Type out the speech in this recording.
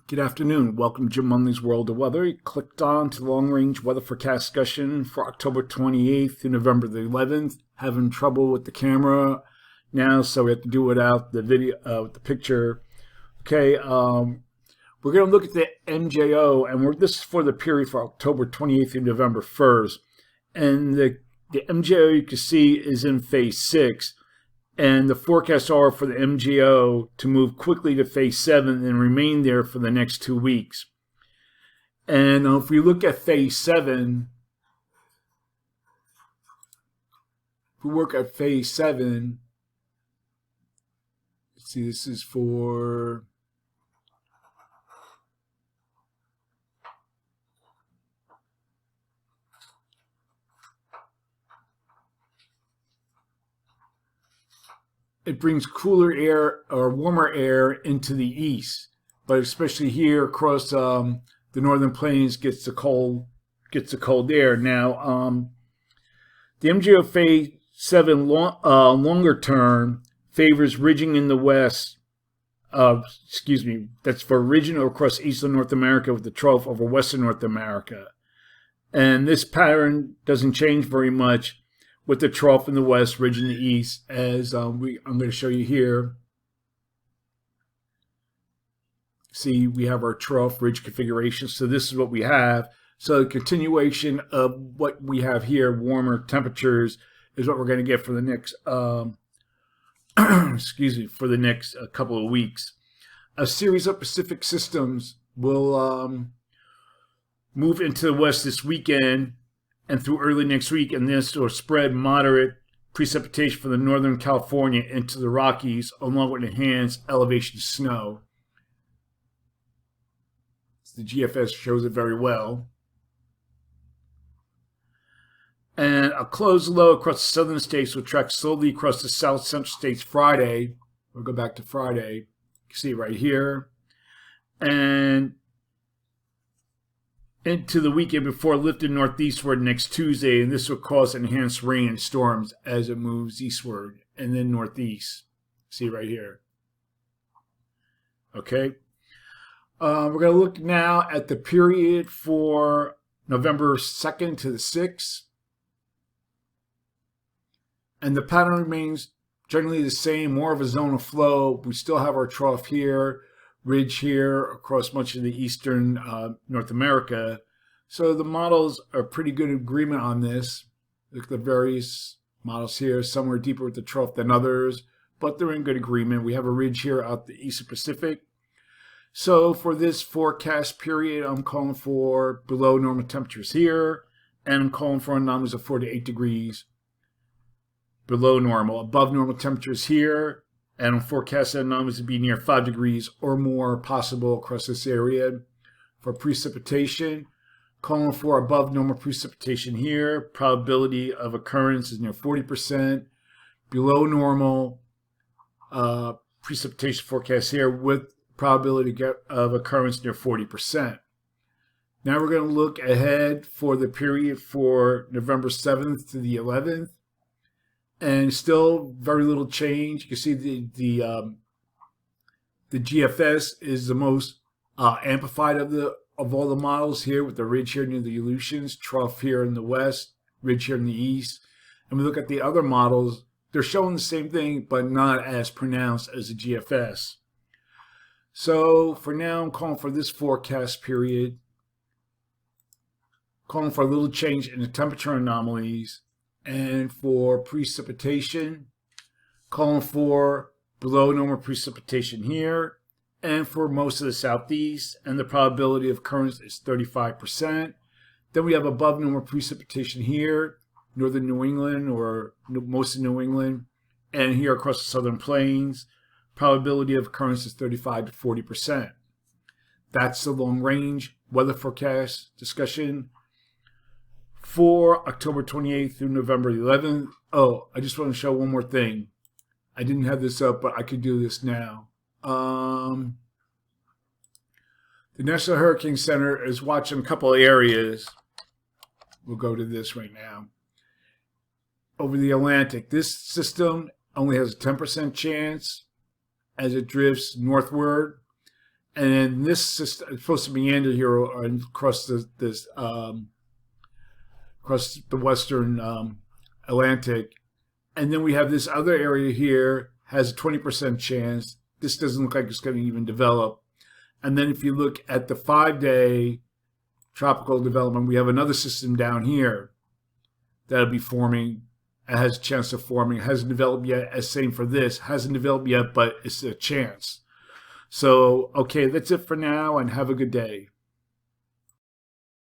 Good afternoon. Welcome to Jim Munley's World of Weather. You clicked on to the long-range weather forecast discussion for October 28th to November the 11th. Having trouble with the camera now, so we have to do it without the video, with the picture. Okay, we're going to look at the MJO, and this is for the period for October 28th to November 1st. And the MJO you can see is in phase 6. And the forecasts are for the MJO to move quickly to phase 7 and remain there for the next 2 weeks. And if we look at phase 7, if we work at phase 7, let's see, this is for it brings cooler air or warmer air into the east, but especially here across the northern plains gets the cold air. Now, the MJO phase 7 longer term favors ridging in the west. That's for ridging across eastern North America with the trough over western North America, and this pattern doesn't change very much, with the trough in the west, ridge in the east, as I'm going to show you here. See, we have our trough ridge configuration. So this is what we have. So the continuation of what we have here, warmer temperatures, is what we're going to get for the next, for the next couple of weeks. A series of Pacific systems will move into the west this weekend and through early next week, and this will spread moderate precipitation from the northern California into the Rockies, along with enhanced elevation snow. The GFS shows it very well. And a closed low across the southern states will track slowly across the south central states Friday. We'll go back to Friday. You can see it right here. And into the weekend before lifting northeastward next Tuesday, and this will cause enhanced rain and storms as it moves eastward and then northeast. See right here. Okay. We're going to look now at the period for November 2nd to the 6th. And the pattern remains generally the same, more of a zone of flow. We still have our trough here, ridge here across much of the eastern North America. So the models are pretty good agreement on this. Look at the various models here. Some are deeper with the trough than others, but they're in good agreement. We have a ridge here out the Eastern Pacific. So for this forecast period, I'm calling for below normal temperatures here, and I'm calling for anomalies of 4 to 8 degrees below normal. Above normal temperatures here, and I'm forecasting anomalies to be near 5 degrees or more possible across this area. For precipitation, calling for above normal precipitation here. Probability of occurrence is near 40%. Below normal precipitation forecast here with probability of occurrence near 40%. Now we're going to look ahead for the period for November 7th to the 11th. And still very little change. You can see the GFS is the most amplified of all the models here, with the ridge here near the Aleutians, trough here in the west, ridge here in the east. And we look at the other models, they're showing the same thing, but not as pronounced as the GFS. So for now, I'm calling for this forecast period, calling for a little change in the temperature anomalies. And for precipitation, calling for below normal precipitation here, and for most of the southeast, and the probability of occurrence is 35%. Then we have above normal precipitation here, northern New England or most of New England, and here across the southern plains, probability of occurrence is 35 to 40%. That's the long range weather forecast discussion for October 28th through November 11th. Oh, I just want to show one more thing. I didn't have this up, but I could do this now. The National Hurricane Center is watching a couple of areas. We'll go to this right now. Over the Atlantic, this system only has a 10% chance as it drifts northward And then this system is supposed to meander here across across the western Atlantic. And then we have this other area here, has a 20% chance. This doesn't look like it's going to even develop. And then if you look at the 5-day tropical development, we have another system down here that'll be forming. It has a chance of forming. It hasn't developed yet. As same for this. Hasn't developed yet, but it's a chance. So, okay, that's it for now, and have a good day.